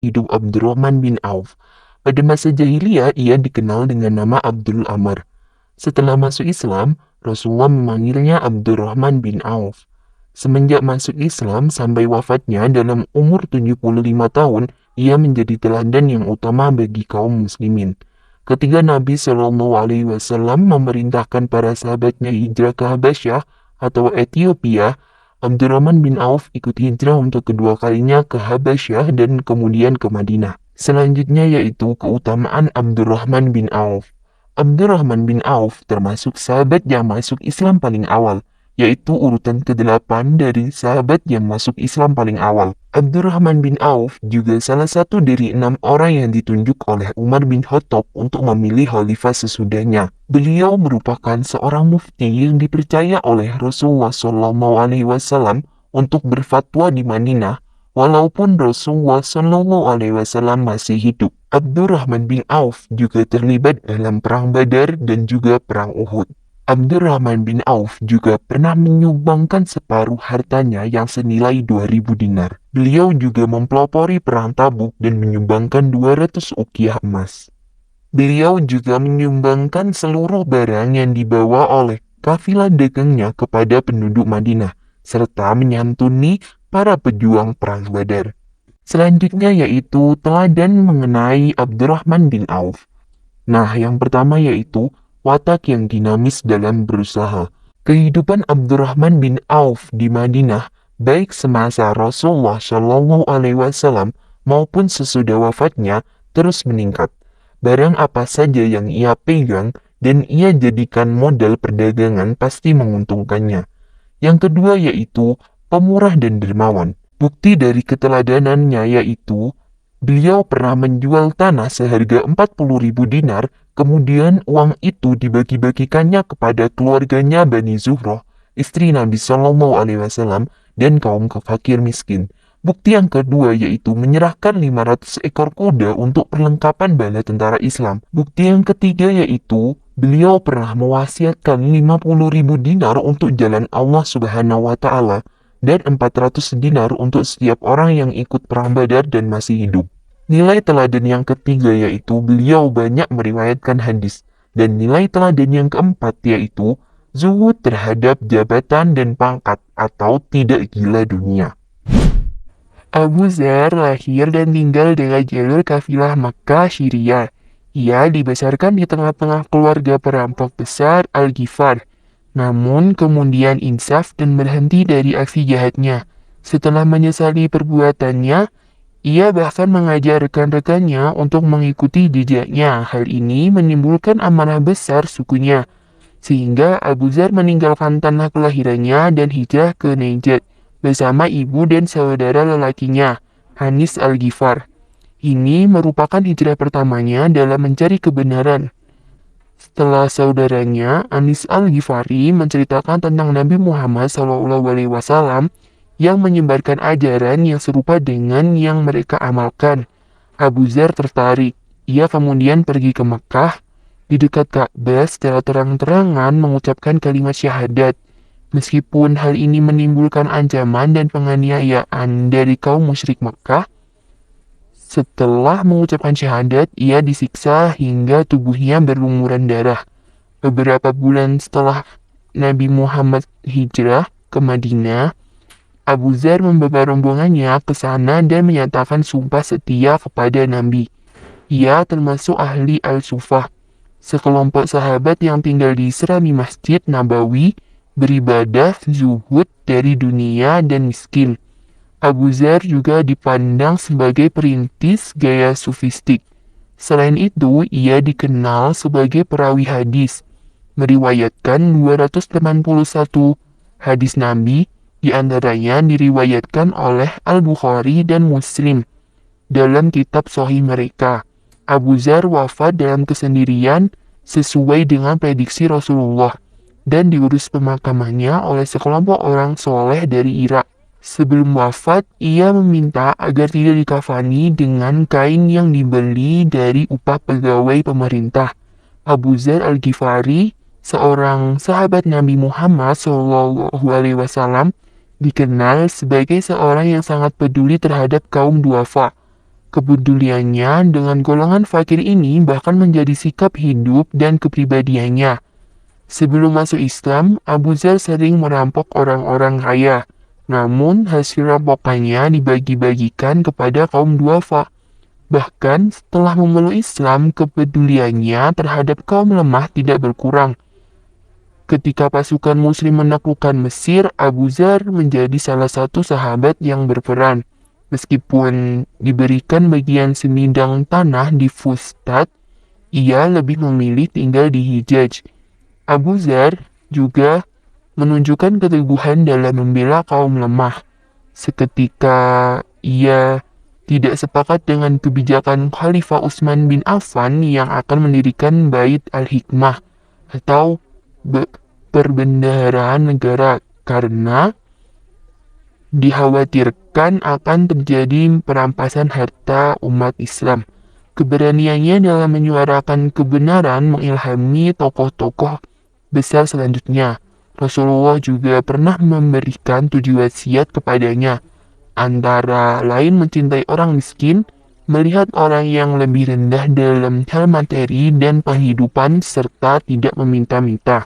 hidup Abdurrahman bin Auf. Pada masa jahiliyah, ia dikenal dengan nama Abdul Amr. Setelah masuk Islam, Rasulullah memanggilnya Abdurrahman bin Auf. Semenjak masuk Islam sampai wafatnya dalam umur 75 tahun, ia menjadi teladan yang utama bagi kaum muslimin. Ketika Nabi Shallallahu Alaihi Wasallam memerintahkan para sahabatnya hijrah ke Habasyah atau Ethiopia, Abdurrahman bin Auf ikut hijrah untuk kedua kalinya ke Habasyah dan kemudian ke Madinah. Selanjutnya yaitu keutamaan Abdurrahman bin Auf. Abdurrahman bin Auf termasuk sahabat yang masuk Islam paling awal, yaitu urutan ke-8 dari sahabat yang masuk Islam paling awal. Abdurrahman bin Auf juga salah satu dari 6 orang yang ditunjuk oleh Umar bin Khattab untuk memilih khalifah sesudahnya. Beliau merupakan seorang mufti yang dipercaya oleh Rasulullah SAW untuk berfatwa di Madinah, walaupun Rasulullah SAW masih hidup. Abdurrahman bin Auf juga terlibat dalam Perang Badar dan juga Perang Uhud. Abdurrahman bin Auf juga pernah menyumbangkan separuh hartanya yang senilai 2.000 dinar. Beliau juga mempelopori Perang Tabuk dan menyumbangkan 200 ukiah emas. Beliau juga menyumbangkan seluruh barang yang dibawa oleh kafilah dagangnya kepada penduduk Madinah, serta menyantuni para pejuang Perang Badar. Selanjutnya yaitu teladan mengenai Abdurrahman bin Auf. Nah, yang pertama yaitu watak yang dinamis dalam berusaha. Kehidupan Abdurrahman bin Auf di Madinah, baik semasa Rasulullah Shallallahu Alaihi Wasallam maupun sesudah wafatnya, terus meningkat. Barang apa saja yang ia pegang dan ia jadikan modal perdagangan pasti menguntungkannya. Yang kedua yaitu pemurah dan dermawan. Bukti dari keteladanannya yaitu beliau pernah menjual tanah seharga 40.000 dinar, kemudian uang itu dibagi-bagikannya kepada keluarganya Bani Zuhroh, istri Nabi Shallallahu Alaihi Wasallam, dan kaum fakir miskin. Bukti yang kedua yaitu menyerahkan 500 ekor kuda untuk perlengkapan bala tentara Islam. Bukti yang ketiga yaitu beliau pernah mewasiatkan 50.000 dinar untuk jalan Allah Subhanahu wa Ta'ala dan 400 dinar untuk setiap orang yang ikut Perang Badar dan masih hidup. Nilai teladan yang ketiga yaitu beliau banyak meriwayatkan hadis. Dan nilai teladan yang keempat yaitu zuhud terhadap jabatan dan pangkat atau tidak gila dunia. Abu Dzar lahir dan tinggal dengan jalur kafilah Makkah Syria. Ia dibesarkan di tengah-tengah keluarga perampok besar Al-Ghifar. Namun kemudian insaf dan berhenti dari aksi jahatnya. Setelah menyesali perbuatannya, ia bahkan mengajarkan rekannya untuk mengikuti jejaknya. Hal ini menimbulkan amarah besar sukunya, sehingga Abu Dzar meninggalkan tanah kelahirannya dan hijrah ke Najd bersama ibu dan saudara lelakinya, Hanis Al-Ghifar. Ini merupakan hijrah pertamanya dalam mencari kebenaran. Setelah saudaranya, Anis Al-Ghifari menceritakan tentang Nabi Muhammad SAW yang menyebarkan ajaran yang serupa dengan yang mereka amalkan. Abu Dzar tertarik. Ia kemudian pergi ke Mekah, di dekat Ka'bah secara terang-terangan mengucapkan kalimat syahadat. Meskipun hal ini menimbulkan ancaman dan penganiayaan dari kaum musyrik Mekah, setelah mengucapkan syahadat, ia disiksa hingga tubuhnya berlumuran darah. Beberapa bulan setelah Nabi Muhammad hijrah ke Madinah, Abu Dzar membawa rombongannya ke sana dan menyatakan sumpah setia kepada Nabi. Ia termasuk ahli Al-Sufah, sekelompok sahabat yang tinggal di serami Masjid Nabawi, beribadah, zuhud dari dunia dan miskin. Abu Dzar juga dipandang sebagai perintis gaya sufistik. Selain itu, ia dikenal sebagai perawi hadis, meriwayatkan 281 hadis Nabi, diantaranya diriwayatkan oleh Al-Bukhari dan Muslim dalam kitab Sahih mereka. Abu Dzar wafat dalam kesendirian sesuai dengan prediksi Rasulullah dan diurus pemakamannya oleh sekelompok orang soleh dari Irak. Sebelum wafat, ia meminta agar tidak dikafani dengan kain yang dibeli dari upah pegawai pemerintah. Abu Dzar Al-Ghifari, seorang sahabat Nabi Muhammad SAW, dikenal sebagai seorang yang sangat peduli terhadap kaum duafa. Kepeduliannya dengan golongan fakir ini bahkan menjadi sikap hidup dan kepribadiannya. Sebelum masuk Islam, Abu Dzar sering merampok orang-orang kaya. Namun, hasil rampokannya dibagi-bagikan kepada kaum duafa. Bahkan, setelah memeluk Islam, kepeduliannya terhadap kaum lemah tidak berkurang. Ketika pasukan Muslim menaklukkan Mesir, Abu Dzar menjadi salah satu sahabat yang berperan. Meskipun diberikan bagian semidang tanah di Fustat, ia lebih memilih tinggal di Hijaz. Abu Dzar juga menunjukkan keteguhan dalam membela kaum lemah. Seketika ia tidak sepakat dengan kebijakan Khalifah Utsman bin Affan yang akan mendirikan Bait al-Hikmah atau perbendaharaan negara karena dikhawatirkan akan terjadi perampasan harta umat Islam. Keberaniannya dalam menyuarakan kebenaran mengilhami tokoh-tokoh besar selanjutnya. Rasulullah juga pernah memberikan 7 wasiat kepadanya, antara lain mencintai orang miskin, melihat orang yang lebih rendah dalam hal materi dan penghidupan, serta tidak meminta-minta.